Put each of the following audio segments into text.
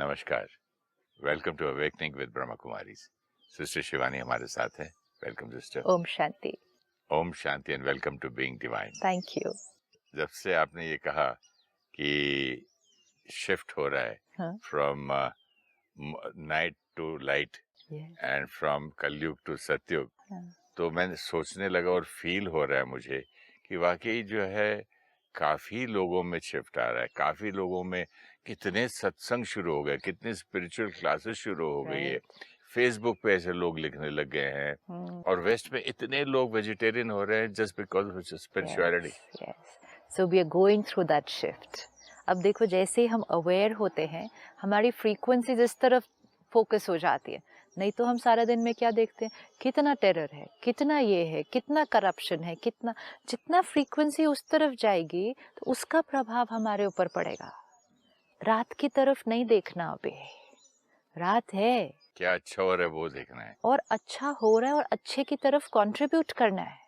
नमस्कार, welcome to awakening with Brahma Kumaris. Sister Shivani हमारे साथ है। Welcome sister. ओम शांति। ओम शांति and welcome to being divine. Thank you. जब से आपने ये कहा कि शिफ्ट हो रहा है from night to light and from Kalyug to Satyug, तो मैं सोचने लगा और फील हो रहा है मुझे कि वाकई जो है काफी लोगों में शिफ्ट आ रहा है। काफी लोगों में कितने सत्संग शुरू हो गए, कितने स्पिरिचुअल क्लासेस शुरू हो गई है। फेसबुक पे ऐसे लोग लिखने लग गए हैं और वेस्ट में इतने लोग वेजिटेरियन हो रहे हैं just because of spirituality. So we are going through that shift. अब देखो, जैसे ही हम अवेयर होते हैं हमारी फ्रीक्वेंसीज इस तरफ फोकस हो जाती है। नहीं तो हम सारा दिन में क्या देखते हैं, कितना टेरर है, कितना ये है, कितना करप्शन है, कितना, जितना फ्रीक्वेंसी उस तरफ जाएगी तो उसका प्रभाव हमारे ऊपर पड़ेगा। रात की तरफ नहीं देखना, अभी रात है, क्या अच्छा हो रहा है वो देखना है और अच्छा हो रहा है और अच्छे की तरफ कंट्रीब्यूट करना है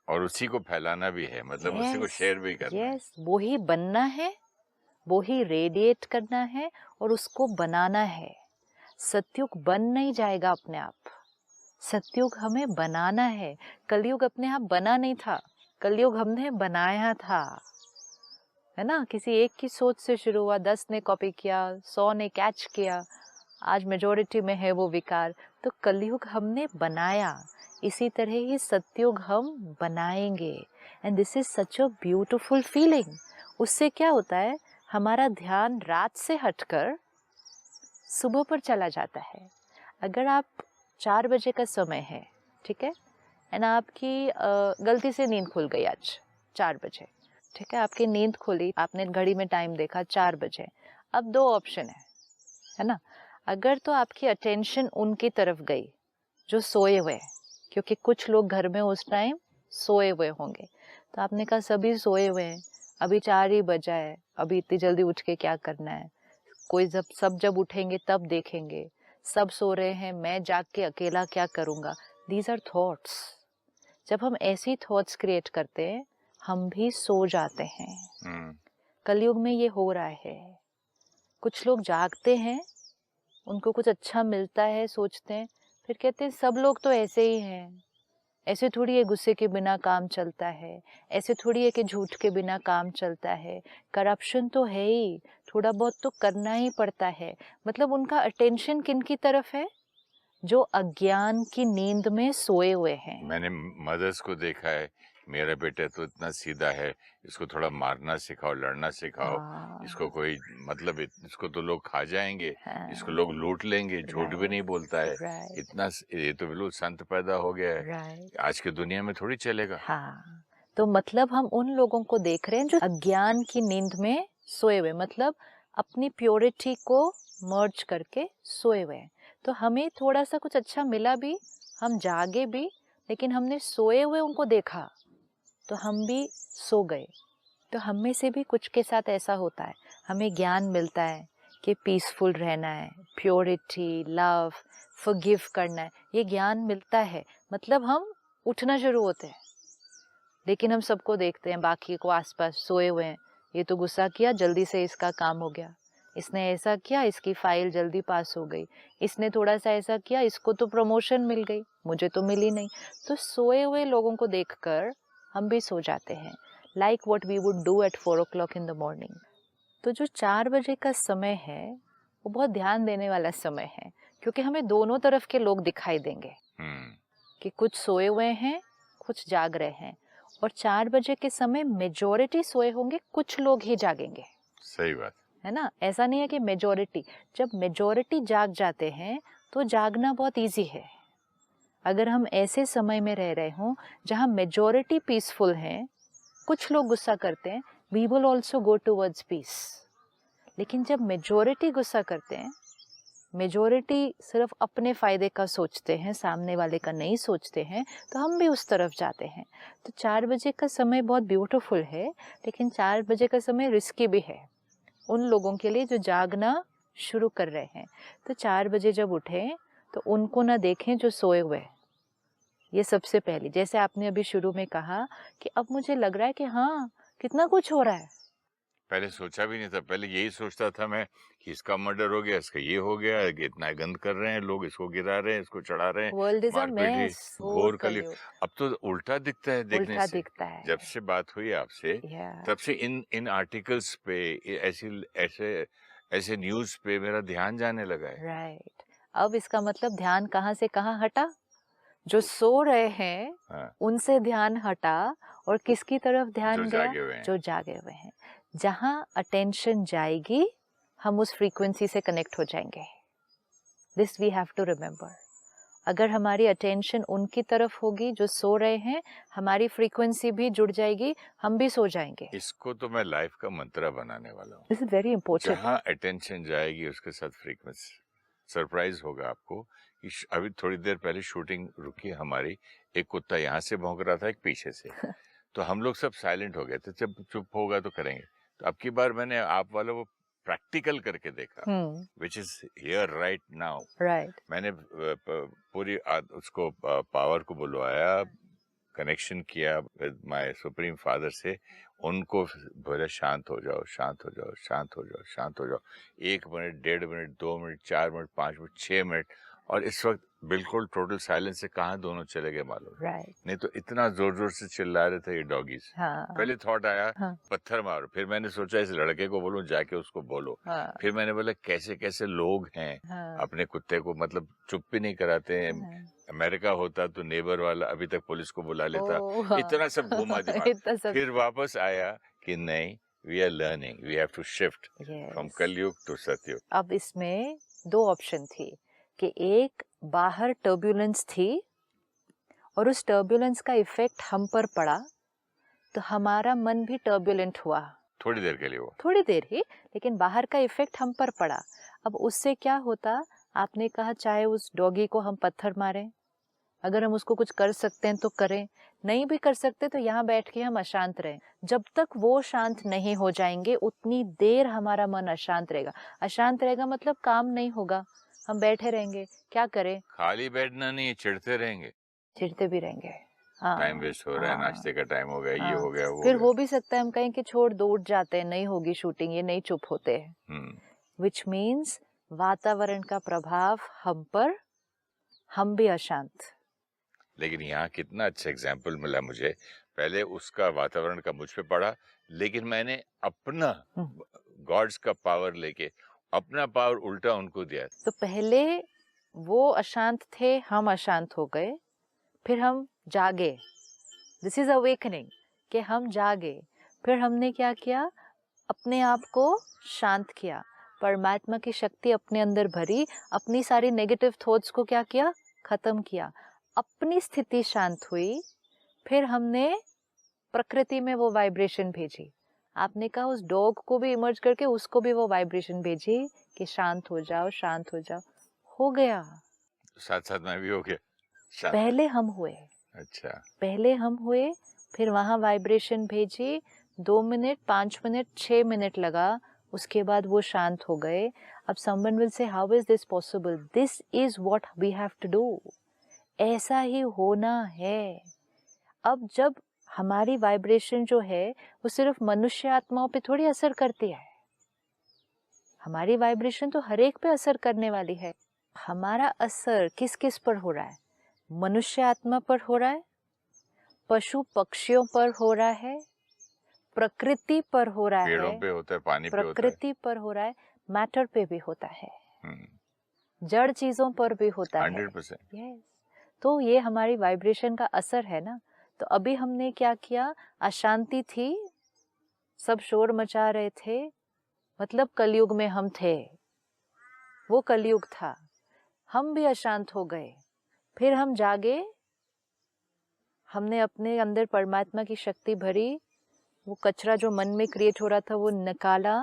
और उसी को फैलाना भी है, मतलब उसी को शेयर भी करना है। वो ही बनना है, वो ही रेडिएट करना है और उसको बनाना है। सतयुग बन नहीं जाएगा अपने आप, सतयुग हमें बनाना है। कलयुग अपने आप बना नहीं था, कलयुग हमने बनाया था, है ना। किसी एक की सोच से शुरू हुआ, 10 ने कॉपी किया, 100 ने कैच किया, आज मेजॉरिटी में है वो विकार। तो कलयुग हमने बनाया, इसी तरह ही सतयुग हम बनाएंगे। And this is such a beautiful feeling. उससे क्या होता है, हमारा ध्यान रात से हटकर सुबह पर चला जाता है। अगर आप 4 बजे का समय है, ठीक है, एंड आपकी गलती से नींद खुल गई आज 4 बजे, ठीक है, आपकी नींद खुली, आपने घड़ी में टाइम देखा 4 बजे। अब 2 ऑप्शन है ना। अगर तो आपकी अटेंशन उनकी तरफ गई जो सोए हुए हैं, क्योंकि कुछ लोग घर में उस टाइम सोए हुए होंगे, तो आपने कहा सभी सोए हुए हैं, अभी 4 ही बजा है, अभी इतनी जल्दी उठ के क्या करना है, कोई जब उठेंगे तब देखेंगे, सब सो रहे हैं, मैं जाग के अकेला क्या करूंगा। These are thoughts. जब हम ऐसी थॉट्स क्रिएट करते हैं हम भी सो जाते हैं। कलयुग में ये हो रहा है। कुछ लोग जागते हैं, उनको कुछ अच्छा मिलता है, सोचते हैं, फिर कहते हैं सब लोग तो ऐसे ही हैं, ऐसे थोड़ी है गुस्से के बिना काम चलता है, ऐसे थोड़ी है कि झूठ के बिना काम चलता है, करप्शन तो है ही, थोड़ा बहुत तो करना ही पड़ता है। मतलब उनका अटेंशन किन की तरफ है, जो अज्ञान की नींद में सोए हुए हैं। मैंने मदर्स को देखा है, मेरा बेटा तो इतना सीधा है, इसको थोड़ा मारना सिखाओ, लड़ना सिखाओ, इसको कोई मतलब इसको तो लोग खा जाएंगे, इसको लोग लूट लेंगे, झूठ भी नहीं बोलता है, इतना ये तो बिल्कुल संत पैदा हो गया है, आज की दुनिया में थोड़ी चलेगा। हाँ, तो मतलब हम उन लोगों को देख रहे हैं जो अज्ञान की नींद में सोए हुए, मतलब अपनी प्योरिटी को मर्ज करके सोए हुए हैं। तो हमें थोड़ा सा कुछ अच्छा मिला भी, हम जागे भी, लेकिन हमने सोए हुए उनको देखा तो हम भी सो गए। तो हम में से भी कुछ के साथ ऐसा होता है, हमें ज्ञान मिलता है कि पीसफुल रहना है, प्योरिटी, लव, फॉरगिव करना है, ये ज्ञान मिलता है, मतलब हम उठना शुरू होते हैं। लेकिन हम सबको देखते हैं, बाकी को आसपास सोए हुए हैं, ये तो गुस्सा किया, जल्दी से इसका काम हो गया, इसने ऐसा किया, इसकी फाइल जल्दी पास हो गई, इसने थोड़ा सा ऐसा किया, इसको तो प्रमोशन मिल गई, मुझे तो मिली नहीं। तो सोए हुए लोगों को देखकर हम भी सो जाते हैं, like what we would do at 4 o'clock in the morning. तो जो 4 बजे का समय है वो बहुत ध्यान देने वाला समय है, क्योंकि हमें दोनों तरफ के लोग दिखाई देंगे कि कुछ सोए हुए हैं, कुछ जाग रहे हैं। और 4 बजे के समय मेजॉरिटी सोए होंगे, कुछ लोग ही जागेंगे। सही बात है ना, ऐसा नहीं है कि मेजॉरिटी। जब मेजॉरिटी जाग जाते हैं तो जागना बहुत इजी है। अगर हम ऐसे समय में रह रहे हों जहां मेजॉरिटी पीसफुल है, कुछ लोग गुस्सा करते हैं, we will also go towards peace. लेकिन जब मेजॉरिटी गुस्सा करते हैं, मेजॉरिटी सिर्फ अपने फायदे का सोचते हैं, सामने वाले का नहीं सोचते हैं, तो हम भी उस तरफ जाते हैं। तो 4 बजे का समय बहुत ब्यूटीफुल है, लेकिन 4 बजे का समय रिस्की भी है उन लोगों के लिए जो जागना शुरू कर रहे हैं। तो 4 बजे जब उठें तो उनको ना देखें जो सोए हुए। ये सबसे पहले, जैसे आपने अभी शुरू में कहा कि अब मुझे लग रहा है कि हाँ, कितना कुछ हो रहा है, पहले सोचा भी नहीं था, पहले यही सोचता था मैं कि इसका मर्डर हो गया, इसका ये हो गया, इतना गंद कर रहे हैं लोग, इसको गिरा रहे हैं, इसको चढ़ा रहे हैं, वर्ल्ड इज अ मारपीट ही, मेस, घोर कलयुग। अब तो उल्टा दिखता है देखने उल्टा से। दिखता है। जब से बात हुई आपसे, तब से इन आर्टिकल्स पे, ऐसे ऐसे न्यूज पे मेरा ध्यान जाने लगा है। राइट। अब इसका मतलब ध्यान कहाँ से कहाँ हटा? जो सो रहे हैं, हाँ, उनसे ध्यान हटा और किसकी तरफ ध्यान जो गया? जागे हुए हैं। जो जागे हुए हैं। जहाँ अटेंशन जाएगी, हम उस फ्रीक्वेंसी से कनेक्ट हो जाएंगे। This we have to remember. अगर हमारी अटेंशन उनकी तरफ होगी जो सो रहे हैं, हमारी फ्रीक्वेंसी भी जुड़ जाएगी, हम भी सो जाएंगे। इसको तो मैं लाइफ का मंत्र बनाने वाला हूँ। This is very important. जहाँ अटेंशन जाएगी उसके साथ फ्रीक्वेंसी। सरप्राइज होगा आपको कि अभी थोड़ी देर पहले शूटिंग रुकी हमारी, एक कुत्ता यहाँ से भौंक रहा था, एक पीछे से। तो हम लोग सब साइलेंट हो गए थे, जब चुप होगा तो करेंगे। तो अब की बार मैंने आप वालों को प्रैक्टिकल करके देखा, which is here right now. Right. मैंने पूरी उसको पावर को बुलवाया, कनेक्शन किया विद माय सुप्रीम फादर से, उनको बोला शांत हो जाओ, शांत हो जाओ, शांत हो जाओ, शांत हो जाओ। 1 minute, 1.5 minute, 2 minute, 4 minute, 5 minute, 6 minute, और इस वक्त बिल्कुल टोटल साइलेंस से कहाँ दोनों चले गए मालूम। नहीं तो इतना जोर जोर से चिल्ला रहे थे ये डॉगीज। पहले थॉट आया पत्थर मारो, फिर मैंने सोचा इस लड़के को बोलूं, जाके उसको बोलो। फिर मैंने बोला कैसे कैसे लोग हैं, अपने कुत्ते को मतलब चुप भी नहीं कराते हैं। अमेरिका होता तो नेबर वाला अभी तक पुलिस को बुला लेता। इतना सब घूमा दिमाग। फिर वापस आया कि नहीं, we are learning, we have to shift from Kalyug to Satyug. अब इसमें 2 ऑप्शन थी कि एक बाहर टर्ब्यूलेंस थी और उस टर्ब्यूलेंस का इफेक्ट हम पर पड़ा, तो हमारा मन भी टर्ब्यूलेंट हुआ। थोड़ी देर के लिए हुआ, थोड़ी देर ही, लेकिन बाहर का इफेक्ट हम पर पड़ा। अब उससे क्या होता? आपने कहा चाहे उस डॉगी को हम पत्थर मारें, अगर हम उसको कुछ कर सकते हैं तो करें, नहीं भी कर सकते तो यहाँ बैठ के हम अशांत रहें। जब तक वो शांत नहीं हो जाएंगे उतनी देर हमारा मन अशांत रहेगा। अशांत रहेगा मतलब काम नहीं होगा, हम बैठे रहेंगे, क्या करें? खाली बैठना नहीं, चिढ़ते रहेंगे, चिढ़ते भी रहेंगे। टाइम वेस्ट हो रहा है, नाश्ते का टाइम हो गया, ये हो गया, वो फिर हो भी सकता है हम कहें कि छोड़ दो, उठ जाते हैं, नहीं होगी शूटिंग, ये नहीं चुप होते हैं। विच मीन्स वातावरण का प्रभाव हम पर, हम भी अशांत। लेकिन यहाँ कितना अच्छा एग्जाम्पल मिला मुझे। पहले उसका वातावरण का मुझ पे पड़ा, लेकिन मैंने अपना गॉड्स का पावर लेके अपना पावर उल्टा उनको दिया। तो पहले वो अशांत थे, हम अशांत हो गए, फिर हम जागे। दिस इज अवेकनिंग, कि हम जागे। फिर हमने क्या किया? अपने आप को शांत किया, परमात्मा की शक्ति अपने अंदर भरी, अपनी सारी नेगेटिव थॉट्स को क्या किया? खत्म किया। अपनी स्थिति शांत हुई, फिर हमने प्रकृति में वो वाइब्रेशन भेजी। आपने कहा उस डॉग को भी इमर्ज करके उसको भी वो वाइब्रेशन भेजी कि शांत हो जाओ, शांत हो जाओ। हो गया, साथ साथ मैं भी हो गया शांत। पहले हम हुए। अच्छा, पहले हम हुए, फिर वहां वाइब्रेशन भेजी, 2 मिनट, 5 मिनट, 6 मिनट लगा, उसके बाद वो शांत हो गए। अब someone will say, how is this possible? This is what we have to do. ऐसा ही होना है। अब जब हमारी वाइब्रेशन जो है वो सिर्फ मनुष्य आत्माओं पे थोड़ी असर करती है, हमारी वाइब्रेशन तो हर एक पे असर करने वाली है। हमारा असर किस किस पर हो रहा है? मनुष्य आत्मा पर हो रहा है, पशु पक्षियों पर हो रहा है, प्रकृति पर हो रहा है, पेड़ों पे होता है, पानी पे होता है, प्रकृति पर हो रहा है, मैटर पे भी होता है, जड़ चीजों पर भी होता है। 100%। यस, तो ये हमारी वाइब्रेशन का असर है ना। तो अभी हमने क्या किया? अशांति थी, सब शोर मचा रहे थे, मतलब कलयुग में हम थे, वो कलयुग था, हम भी अशांत हो गए। फिर हम जागे, हमने अपने अंदर परमात्मा की शक्ति भरी, वो कचरा जो मन में क्रिएट हो रहा था वो निकाला,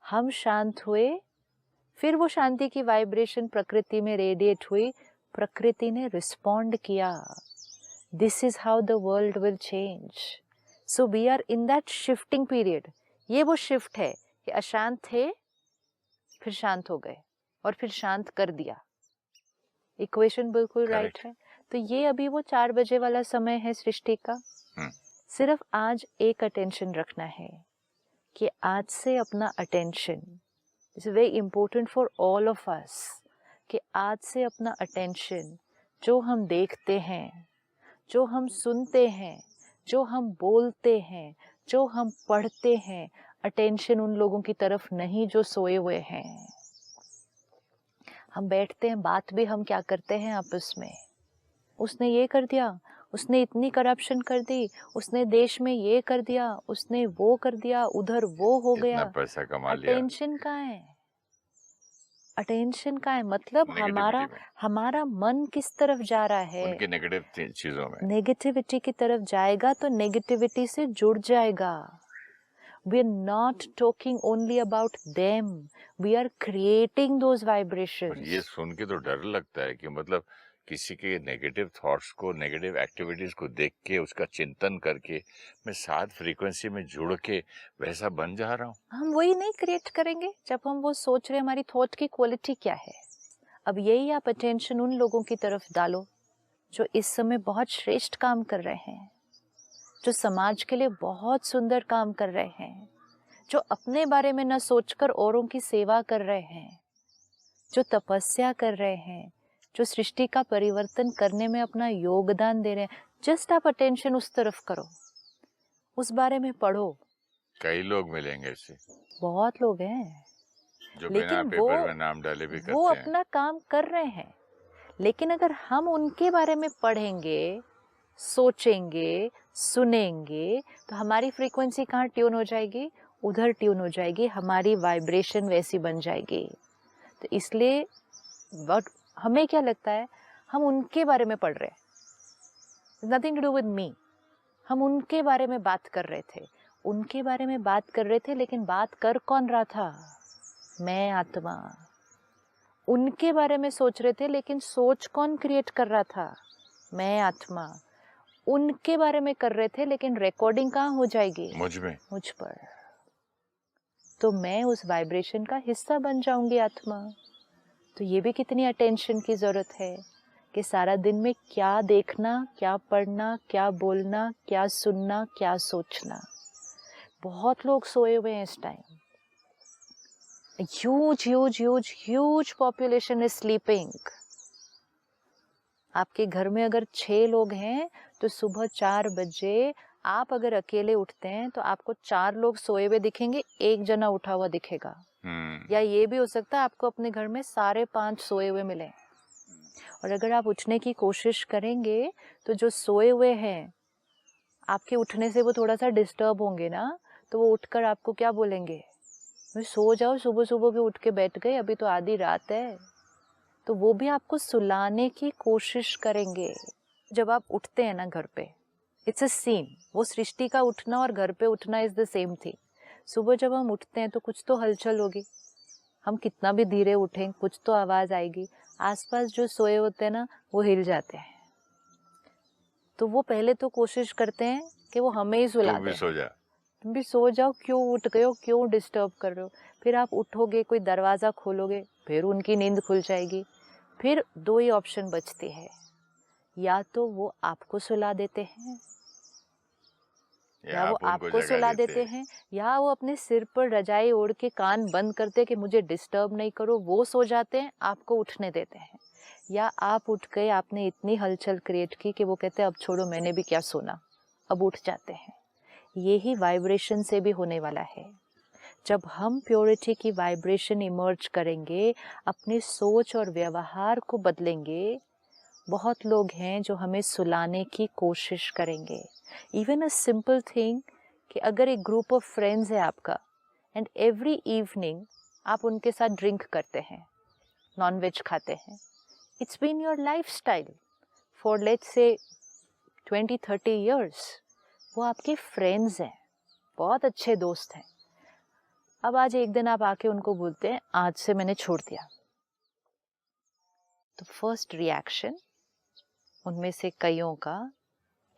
हम शांत हुए। फिर वो शांति की वाइब्रेशन प्रकृति में रेडिएट हुई, प्रकृति ने रिस्पॉन्ड किया। This is how the world will change. So we are in that shifting period. ये वो शिफ्ट है कि अशांत थे, फिर शांत हो गए, और फिर शांत कर दिया। इक्वेशन बिल्कुल राइट है। तो ये अभी वो 4 बजे वाला समय है सृष्टि का। सिर्फ आज एक अटेंशन रखना है कि आज से अपना attention, it's very important for all of us, कि आज से अपना अटेंशन जो हम देखते हैं, जो हम सुनते हैं, जो हम बोलते हैं, जो हम पढ़ते हैं, अटेंशन उन लोगों की तरफ नहीं जो सोए हुए हैं। हम बैठते हैं, बात भी हम क्या करते हैं आपस में, उसने ये कर दिया, उसने इतनी करप्शन कर दी, उसने देश में ये कर दिया, उसने वो कर दिया, उधर वो हो गया। इतना पैसा कमा लिया। अटेंशन कहाँ है? अटेंशन का है मतलब हमारा मन किस तरफ जा रहा है? उनकी नेगेटिव चीजों में, नेगेटिविटी की तरफ जाएगा तो नेगेटिविटी से जुड़ जाएगा। We are not talking only about them. We are creating those vibrations. ये सुन के तो डर लगता है कि मतलब किसी के नेगेटिव थॉट्स को, नेगेटिव एक्टिविटीज को देख के, उसका चिंतन करके मैं साथ फ्रीक्वेंसी में जुड़ के वैसा बन जा रहा हूँ। हम वही नहीं क्रिएट करेंगे जब हम वो सोच रहे, हमारी थॉट की क्वालिटी क्या है। अब यही आप अटेंशन उन लोगों की तरफ डालो जो इस समय बहुत श्रेष्ठ काम कर रहे हैं, जो समाज के लिए बहुत सुंदर काम कर रहे हैं, जो अपने बारे में न सोचकर औरों की सेवा कर रहे हैं, जो तपस्या कर रहे हैं, जो सृष्टि का परिवर्तन करने में अपना योगदान दे रहे हैं। जस्ट आप अटेंशन उस तरफ करो, उस बारे में पढ़ो। कई लोग मिलेंगे ऐसे, बहुत लोग हैं जो बिना पेपर में नाम डाले भी करते हैं। वो अपना काम कर रहे हैं, लेकिन अगर हम उनके बारे में पढ़ेंगे, सोचेंगे, सुनेंगे तो हमारी फ्रीक्वेंसी कहाँ ट्यून हो जाएगी? उधर ट्यून हो जाएगी, हमारी वाइब्रेशन वैसी बन जाएगी। तो इसलिए हमें क्या लगता है, हम उनके बारे में पढ़ रहे हैं, nothing to do with me. हम उनके बारे में बात कर रहे थे, उनके बारे में बात कर रहे थे, लेकिन बात कर कौन रहा था? मैं आत्मा। उनके बारे में सोच रहे थे, लेकिन सोच कौन क्रिएट कर रहा था? मैं आत्मा। उनके बारे में कर रहे थे, लेकिन रिकॉर्डिंग कहाँ हो जाएगी? मुझ में, मुझ पर। तो मैं उस वाइब्रेशन का हिस्सा बन जाऊंगी, आत्मा। तो ये भी कितनी अटेंशन की जरूरत है कि सारा दिन में क्या देखना, क्या पढ़ना, क्या बोलना, क्या सुनना, क्या सोचना। बहुत लोग सोए हुए हैं इस time. huge population is sleeping. आपके घर में अगर 6 लोग हैं तो सुबह 4 बजे आप अगर अकेले उठते हैं तो आपको 4 लोग सोए हुए दिखेंगे, 1 जना उठा हुआ दिखेगा। या ये भी हो सकता है आपको अपने घर में सारे 5 सोए हुए मिले। और अगर आप उठने की कोशिश करेंगे तो जो सोए हुए हैं, आपके उठने से वो थोड़ा सा डिस्टर्ब होंगे ना, तो वो उठकर आपको क्या बोलेंगे? सो जाओ, सुबह सुबह के उठ के बैठ गए, अभी तो आधी रात है। तो वो भी आपको सुलाने की कोशिश करेंगे। जब आप उठते हैं ना घर पे, इट्स अ सीन। वो सृष्टि का उठना और घर पे उठना इज द सेम थिंग। सुबह जब हम उठते हैं तो कुछ तो हलचल होगी, हम कितना भी धीरे उठें कुछ तो आवाज आएगी। आसपास जो सोए होते हैं ना, वो हिल जाते हैं। तो वो पहले तो कोशिश करते हैं कि वो हमें ही सुला दें। तुम भी सो जाओ, क्यों उठ गए हो, क्यों डिस्टर्ब कर रहे हो? फिर आप उठोगे, कोई दरवाजा खोलोगे, फिर उनकी नींद खुल जाएगी। फिर 2 ही ऑप्शन बचते हैं, या तो वो आपको सुला देते हैं, या वो आपको सुला देते हैं, या वो अपने सिर पर रजाई ओढ़ के कान बंद करते कि मुझे डिस्टर्ब नहीं करो, वो सो जाते हैं, आपको उठने देते हैं। या आप उठ गए, आपने इतनी हलचल क्रिएट की कि वो कहते हैं अब छोड़ो, मैंने भी क्या सोना, अब उठ जाते हैं। यही वाइब्रेशन से भी होने वाला है। जब हम प्योरिटी की वाइब्रेशन इमर्ज करेंगे, अपनी सोच और व्यवहार को बदलेंगे, बहुत लोग हैं जो हमें सुलाने की कोशिश करेंगे। इवन अ सिंपल थिंग कि अगर एक ग्रुप ऑफ फ्रेंड्स है आपका एंड एवरी इवनिंग आप उनके साथ ड्रिंक करते हैं, नॉनवेज खाते हैं, it's been your lifestyle for let's say 20-30 years। वो आपके फ्रेंड्स हैं, बहुत अच्छे दोस्त हैं। अब आज एक दिन आप आके उनको बोलते हैं आज से मैंने छोड़ दिया, तो फर्स्ट रिएक्शन उनमें से कईयों का,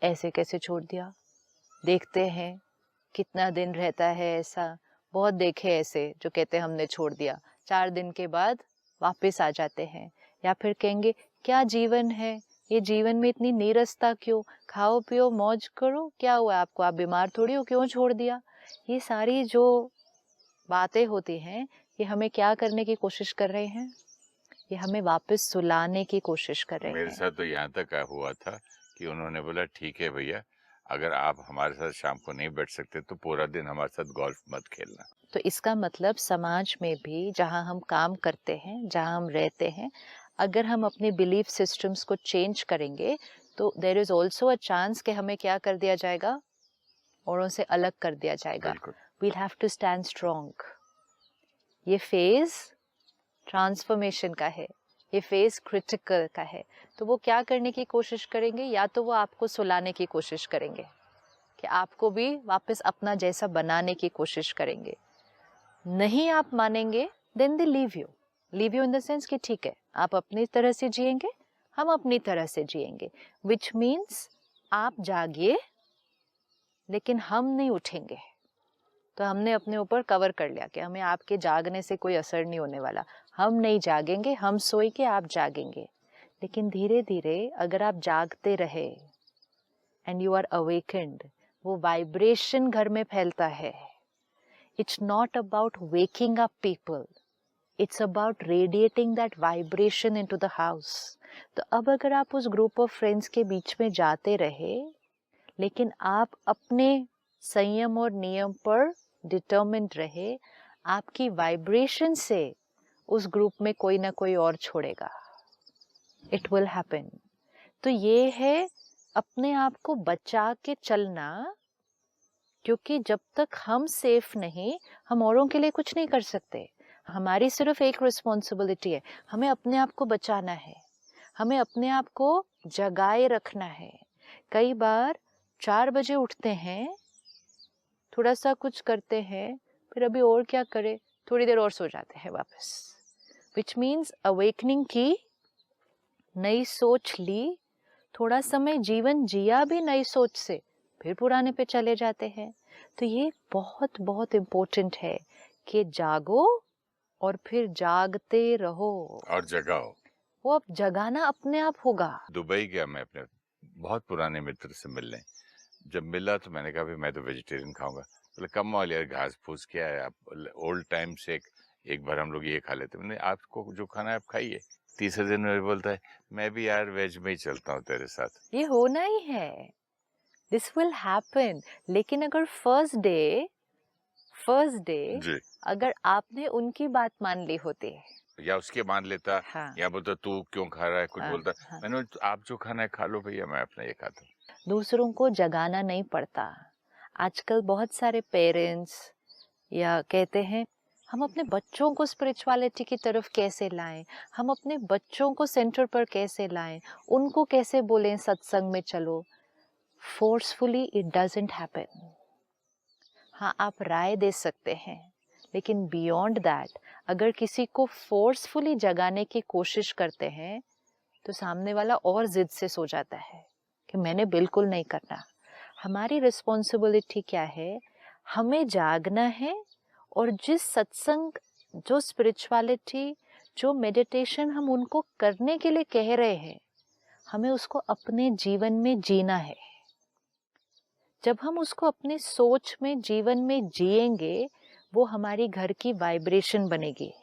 ऐसे कैसे छोड़ दिया? देखते हैं कितना दिन रहता है ऐसा। बहुत देखे ऐसे जो कहते हैं हमने छोड़ दिया, 4 दिन के बाद वापस आ जाते हैं। या फिर कहेंगे क्या जीवन है, ये जीवन में इतनी नीरसता क्यों? खाओ पियो मौज करो, क्या हुआ आपको, आप बीमार थोड़ी हो, क्यों छोड़ दिया? ये सारी जो बातें होती हैं, ये हमें क्या करने की कोशिश कर रहे हैं? ये हमें वापस सुलाने की कोशिश कर रहे मेरे हैं। साथ तो यहाँ तक हुआ था कि उन्होंने बोला ठीक है भैया, अगर आप हमारे साथ शाम को नहीं बैठ सकते तो पूरा दिन हमारे साथ गोल्फ मत खेलना। तो इसका मतलब समाज में भी जहाँ हम काम करते हैं, जहाँ हम रहते हैं, अगर हम अपने बिलीफ सिस्टम्स को चेंज करेंगे तो there is also a chance कि हमें क्या कर दिया जाएगा, औरों से अलग कर दिया जाएगा। बिल्कुल। We'll have to stand strong. ये फेज ट्रांसफॉर्मेशन का है, ये फेज क्रिटिकल का है। तो वो क्या करने की कोशिश करेंगे? या तो वो आपको सुलाने की कोशिश करेंगे कि आपको भी वापस अपना जैसा बनाने की कोशिश करेंगे। नहीं आप मानेंगे, then they leave you in the sense कि ठीक है, आप अपनी तरह से जिएंगे, हम अपनी तरह से जिएंगे, विच मीन्स आप जागिए लेकिन हम नहीं उठेंगे। तो हमने अपने ऊपर कवर कर लिया कि हमें आपके जागने से कोई असर नहीं होने वाला, हम नहीं जागेंगे, हम सोए के आप जागेंगे। लेकिन धीरे धीरे अगर आप जागते रहे एंड यू आर अवेकेंड, वो वाइब्रेशन घर में फैलता है। It's not about waking up people, it's about radiating that vibration into the house. तो अब अगर आप उस ग्रुप ऑफ फ्रेंड्स के बीच में जाते रहे लेकिन आप अपने संयम और नियम पर डिटर्मिन्ड रहे, आपकी वाइब्रेशन से उस ग्रुप में कोई ना कोई और छोड़ेगा। It will happen. तो ये है अपने आप को बचा के चलना, क्योंकि जब तक हम सेफ नहीं, हम औरों के लिए कुछ नहीं कर सकते। हमारी सिर्फ एक रिस्पॉन्सिबिलिटी है, हमें अपने आप को बचाना है, हमें अपने आप को जगाए रखना है। कई बार 4 बजे उठते हैं, थोड़ा सा कुछ करते हैं, फिर अभी और क्या करें, थोड़ी देर और सो जाते हैं वापस। विच मीन्स अवेकनिंग की, नई सोच ली, थोड़ा समय जीवन जिया भी नई सोच से, फिर पुराने पे चले जाते हैं। तो ये बहुत बहुत इम्पोर्टेंट है कि जागो और फिर जागते रहो और जगाओ। वो अब जगाना अपने आप होगा। दुबई गया मैं अपने बहुत पुराने मित्र से मिलने। जब मिला तो मैंने कहा भी मैं तो वेजिटेरियन खाऊंगा। बोले कम ऑयल यार, घास फूस क्या है, आप ओल्ड टाइम से एक बार हम लोग ये खा लेते। मैंने आपको जो खाना है आप खाइए। तीसरे दिन में बोलता है मैं भी यार वेज में ही चलता हूँ तेरे साथ। ये होना ही है, दिस विल हैपन। लेकिन अगर फर्स्ट डे जी। अगर आपने उनकी बात मान ली होती है, या उसके मान लेता, हाँ, या बोलता तू क्यों खा रहा है, कुछ हाँ, बोलता। हाँ। मैंने बोला, आप जो खाना है खा लो भैया, मैं अपना ये खाता हूँ। दूसरों को जगाना नहीं पड़ता। आजकल बहुत सारे पेरेंट्स या कहते हैं हम अपने बच्चों को स्पिरिचुअलिटी की तरफ कैसे लाएं, हम अपने बच्चों को सेंटर पर कैसे लाएं, उनको कैसे बोलें सत्संग में चलो। Forcefully it doesn't happen. हाँ, आप राय दे सकते हैं, लेकिन बियॉन्ड दैट अगर किसी को फोर्सफुली जगाने की कोशिश करते हैं तो सामने वाला और जिद से सो जाता है कि मैंने बिल्कुल नहीं करना। हमारी रिस्पॉन्सिबिलिटी क्या है? हमें जागना है और जिस सत्संग, जो स्पिरिचुअलिटी, जो मेडिटेशन हम उनको करने के लिए कह रहे हैं, हमें उसको अपने जीवन में जीना है। जब हम उसको अपने सोच में, जीवन में जिएंगे, वो हमारी घर की वाइब्रेशन बनेगी।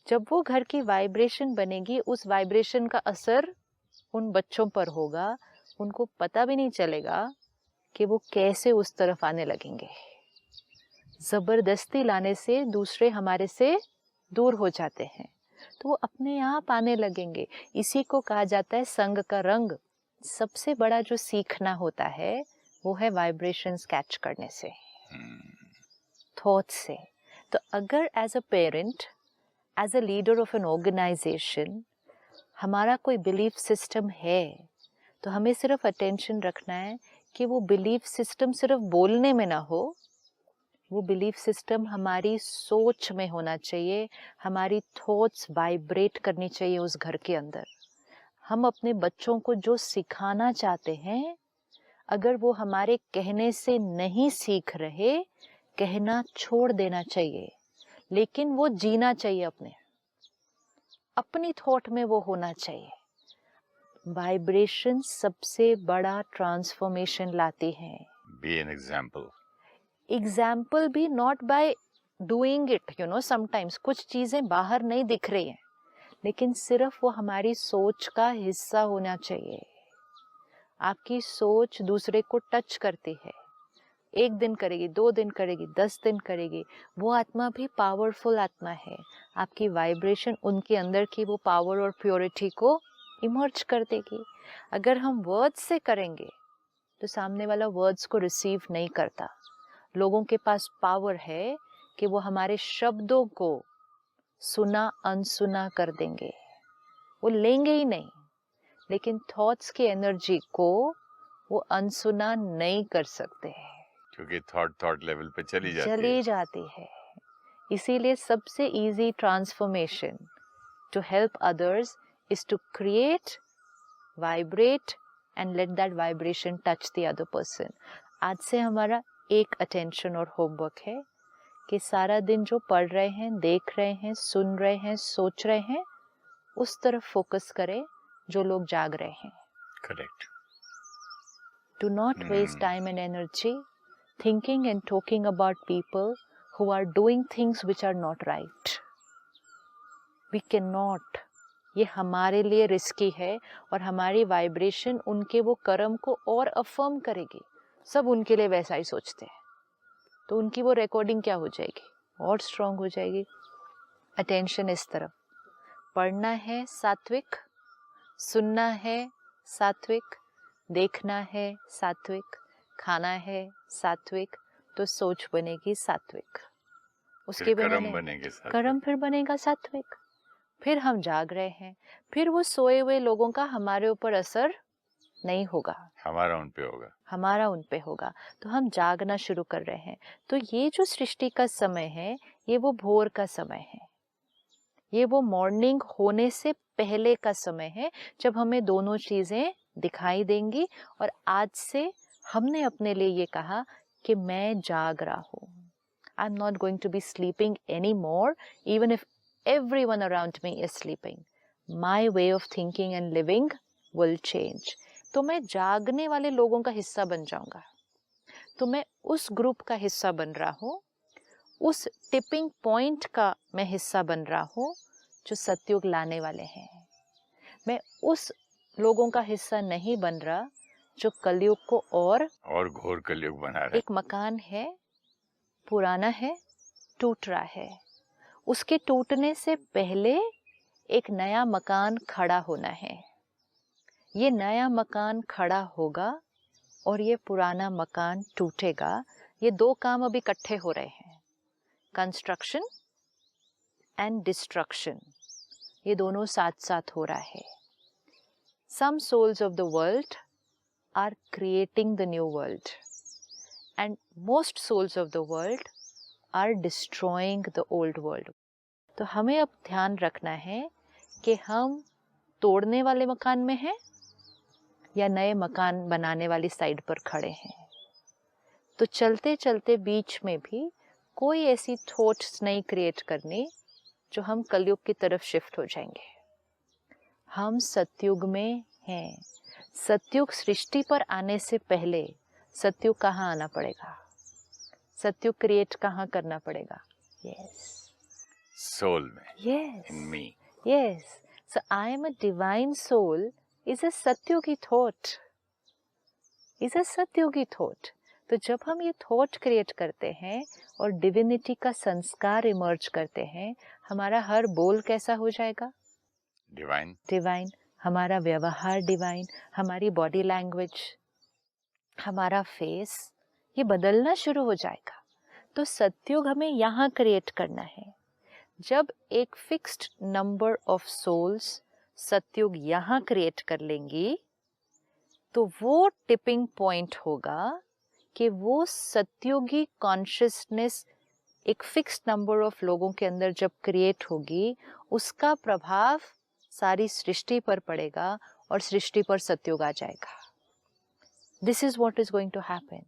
जब वो घर की वाइब्रेशन बनेगी, उस वाइब्रेशन का असर उन बच्चों पर होगा, उनको पता भी नहीं चलेगा कि वो कैसे उस तरफ आने लगेंगे। जबरदस्ती लाने से दूसरे हमारे से दूर हो जाते हैं, तो वो अपने आप आने लगेंगे। इसी को कहा जाता है संग का रंग। सबसे बड़ा जो सीखना होता है वो है वाइब्रेशंस कैच करने से, थॉट से। तो अगर as a parent, as a leader of an organization हमारा कोई बिलीफ सिस्टम है, तो हमें सिर्फ अटेंशन रखना है कि वो बिलीफ सिस्टम सिर्फ बोलने में ना हो, वो बिलीफ सिस्टम हमारी सोच में होना चाहिए, हमारी थॉट्स वाइब्रेट करनी चाहिए उस घर के अंदर। हम अपने बच्चों को जो सिखाना चाहते हैं, अगर वो हमारे कहने से नहीं सीख रहे, कहना छोड़ देना चाहिए, लेकिन वो जीना चाहिए, अपनी थॉट में वो होना चाहिए। वाइब्रेशन सबसे बड़ा ट्रांसफॉर्मेशन लाती हैं। Be an example. एग्जाम्पल भी not by doing it, you know, sometimes कुछ चीजें बाहर नहीं दिख रही हैं, लेकिन सिर्फ वो हमारी सोच का हिस्सा होना चाहिए। आपकी सोच दूसरे को टच करती है, 1 दिन करेगी, 2 दिन करेगी, 10 दिन करेगी, वो आत्मा भी पावरफुल आत्मा है। आपकी वाइब्रेशन उनके अंदर की वो पावर और प्योरिटी को इमर्ज कर देगी। अगर हम वर्ड्स से करेंगे तो सामने वाला वर्ड्स को रिसीव नहीं करता। लोगों के पास पावर है कि वो हमारे शब्दों को सुना अनसुना कर देंगे, वो लेंगे ही नहीं, लेकिन थॉट्स की एनर्जी को वो अनसुना नहीं कर सकते हैं, क्योंकि थॉट लेवल पे चली जाती है। इसीलिए सबसे easy transformation to help others is to create, vibrate and let that vibration touch the other person. आज से हमारा एक अटेंशन और होमवर्क है कि सारा दिन जो पढ़ रहे हैं, देख रहे हैं, सुन रहे हैं, सोच रहे हैं, उस तरफ फोकस करें जो लोग जाग रहे हैं। Correct. Do not waste time and energy thinking and talking about people who are doing things which are not right. We cannot. ये हमारे लिए रिस्की है और हमारी वाइब्रेशन उनके वो कर्म को और अफर्म करेगी। सब उनके लिए वैसा ही सोचते हैं, तो उनकी वो रिकॉर्डिंग क्या हो जाएगी, और स्ट्रांग हो जाएगी। अटेंशन इस तरफ, पढ़ना है सात्विक, सुनना है सात्विक, देखना है सात्विक, खाना है सात्विक, तो सोच बनेगी सात्विक, उसके कर्म फिर बनेगा सात्विक। फिर हम जाग रहे हैं, फिर वो सोए हुए लोगों का हमारे ऊपर असर नहीं होगा, हमारा उन पे होगा। तो हम जागना शुरू कर रहे हैं। तो ये जो सृष्टि का समय है, ये वो भोर का समय है, ये वो मॉर्निंग होने से पहले का समय है, जब हमें दोनों चीजें दिखाई देंगी। और आज से हमने अपने लिए ये कहा कि मैं जाग रहा हूँ, I am not going to be sleeping any more, even if everyone around me is sleeping. My way of thinking and living will change. तो मैं जागने वाले लोगों का हिस्सा बन जाऊंगा। तो मैं उस ग्रुप का हिस्सा बन रहा हूँ, उस टिपिंग पॉइंट का मैं हिस्सा बन रहा हूँ जो सतयुग लाने वाले हैं। मैं उस लोगों का हिस्सा नहीं बन रहा जो कलयुग को और घोर कलयुग बना रहे। एक मकान है, पुराना है, टूट रहा है, उसके टूटने से पहले एक नया मकान खड़ा होना है। ये नया मकान खड़ा होगा और ये पुराना मकान टूटेगा। ये दो काम अभी इकट्ठे हो रहे हैं, कंस्ट्रक्शन एंड डिस्ट्रक्शन, ये दोनों साथ साथ हो रहा है। Some souls of the world are creating the new world and most souls of the world are destroying the old world. तो हमें अब ध्यान रखना है कि हम तोड़ने वाले मकान में हैं या नए मकान बनाने वाली साइड पर खड़े हैं। तो चलते चलते बीच में भी कोई ऐसी थॉट्स नहीं क्रिएट करनी जो हम कलयुग की तरफ शिफ्ट हो जाएंगे। हम सतयुग में हैं। सतयुग सृष्टि पर आने से पहले सतयुग कहाँ आना पड़ेगा, सतयुग क्रिएट कहाँ करना पड़ेगा? यस, सोल में, yes, in me. Yes. So I am a divine soul is a satyugi thought. Is a satyugi thought. तो जब हम ये थॉट क्रिएट करते हैं और डिविनिटी का संस्कार इमर्ज करते हैं, हमारा हर बोल कैसा हो जाएगा? डिवाइन। डिवाइन। हमारा व्यवहार डिवाइन, हमारी बॉडी लैंग्वेज, हमारा फेस, ये बदलना शुरू हो जाएगा। तो सतयुग हमें यहाँ क्रिएट करना है। जब एक फिक्स्ड नंबर ऑफ सोल्स सतयुग यहाँ क्रिएट कर लेंगी, तो वो टिपिंग पॉइंट होगा कि वो सतयुगी कॉन्शियसनेस एक फिक्स्ड नंबर ऑफ लोगों के अंदर जब क्रिएट होगी, उसका प्रभाव सारी सृष्टि पर पड़ेगा और सृष्टि पर सतयुग आ जाएगा। This is what is going to happen.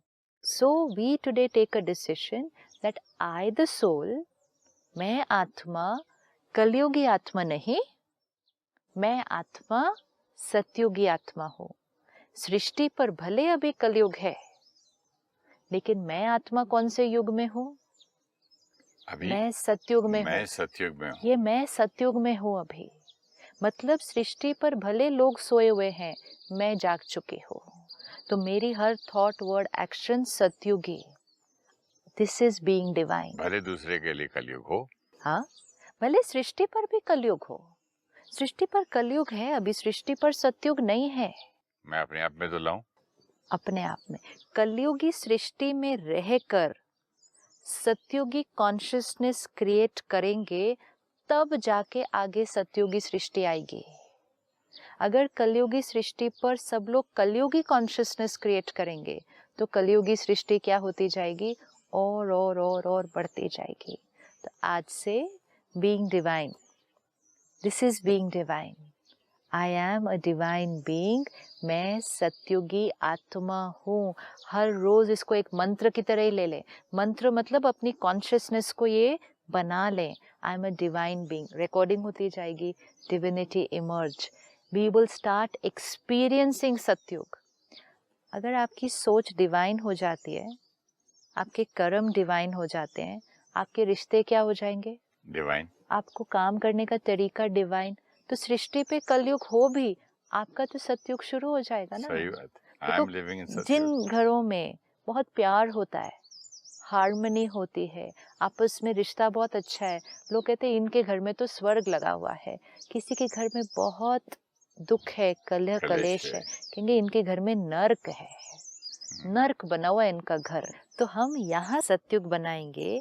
So we today take a decision that I the soul, मैं आत्मा कलयुगी आत्मा नहीं, मैं आत्मा सतयुगी आत्मा हूँ। सृष्टि पर भले अभी कलयुग है, लेकिन मैं आत्मा कौन से युग में हूँ? अभी मैं सतयुग में हूँ। मैं सतयुग में हूँ। ये मैं सतयुग में हूँ अभी। मतलब सृष्टि पर भले लोग सोए हुए हैं, मैं जाग चुकी हूँ। तो मेरी हर थॉट, वर्ड, एक्शन सतयुगी। This is being divine. भले दूसरे के लिए कलयुग हो, हाँ, भले सृष्टि पर भी कलयुग हो। सृष्टि पर कलयुग है, अभी सृष्टि पर सतयुग नहीं है। मैं अपने आप में तो लाऊं। अपने आप में कलयुगी सृष्टि में रहकर सतयुगी कॉन्शियसनेस क्रिएट करेंगे, तब जाके आगे सतयुगी सृष्टि आएगी। अगर कलयुगी सृष्टि पर सब लोग कलयुगी कॉन्शियसनेस क्रिएट करेंगे तो कलयुगी सृष्टि क्या होती जाएगी? और बढ़ती जाएगी। तो आज से being divine, this is being divine. I am a divine being. मैं सतयुगी आत्मा हूँ। हर रोज इसको एक मंत्र की तरह ही ले लें। मंत्र मतलब अपनी कॉन्शियसनेस को ये बना लें। I am a divine being. Recording होती जाएगी। Divinity emerge. We will start experiencing Satyug. अगर आपकी सोच डिवाइन हो जाती है, आपके कर्म डिवाइन हो जाते हैं, आपके रिश्ते क्या हो जाएंगे? डिवाइन। आपको काम करने का तरीका डिवाइन। तो सृष्टि पे कलयुग हो भी, आपका तो सतयुग शुरू हो जाएगा ना। सही बात। आई देखो, एम लिविंग इन सतयुग। जिन घरों में बहुत प्यार होता है, हार्मनी होती है, आपस में रिश्ता बहुत अच्छा है, लोग कहते हैं इनके घर में तो स्वर्ग लगा हुआ है। किसी के घर में बहुत दुख है, कलह कलेश है, कहेंगे इनके घर में नर्क है, नर्क बना हुआ है इनका घर। तो हम यहाँ सतयुग बनाएंगे,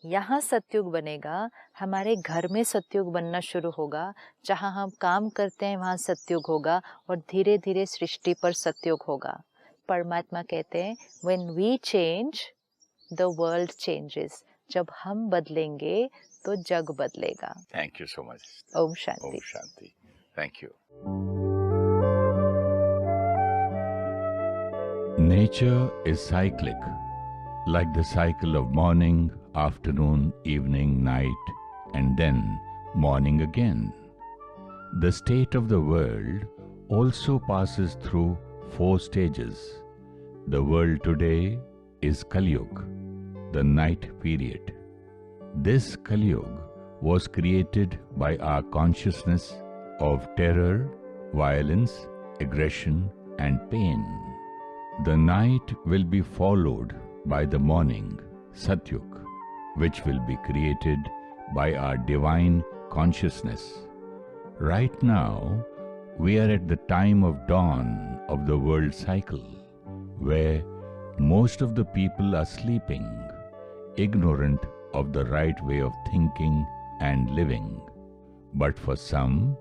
यहाँ सतयुग बनेगा, हमारे घर में सतयुग बनना शुरू होगा, जहाँ हम काम करते हैं वहाँ सतयुग होगा, और धीरे धीरे सृष्टि पर सतयुग होगा। परमात्मा कहते हैं when we change the world changes। जब हम बदलेंगे तो जग बदलेगा। Thank you so much. ओम शांति। ओम शांति। Thank you. Nature is cyclic, like the cycle of morning, afternoon, evening, night, and then morning again. The state of the world also passes through 4 stages. The world today is Kalyug, the night period. This Kalyug was created by our consciousness of terror, violence, aggression, and pain. The night will be followed by the morning, Satyug, which will be created by our divine consciousness. Right now, we are at the time of dawn of the world cycle, where most of the people are sleeping, ignorant of the right way of thinking and living. But for some,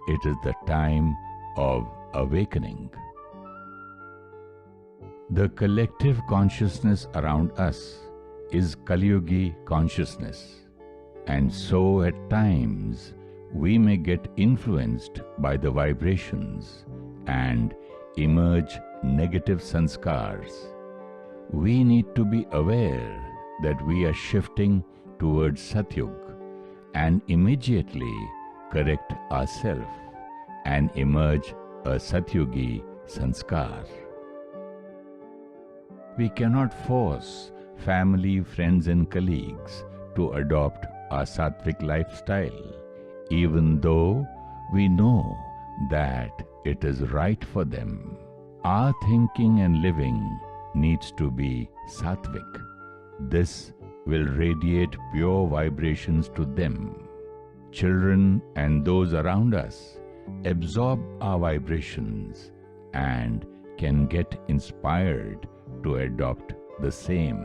it is the time of awakening. The collective consciousness around us is Kalyugi consciousness, and so at times we may get influenced by the vibrations and emerge negative sanskars. We need to be aware that we are shifting towards Satyug and immediately correct ourselves and emerge a Satyugi sanskar. We cannot force family, friends and colleagues to adopt our Sattvic lifestyle, even though we know that it is right for them. Our thinking and living needs to be Sattvic. This will radiate pure vibrations to them. Children and those around us absorb our vibrations and can get inspired to adopt the same.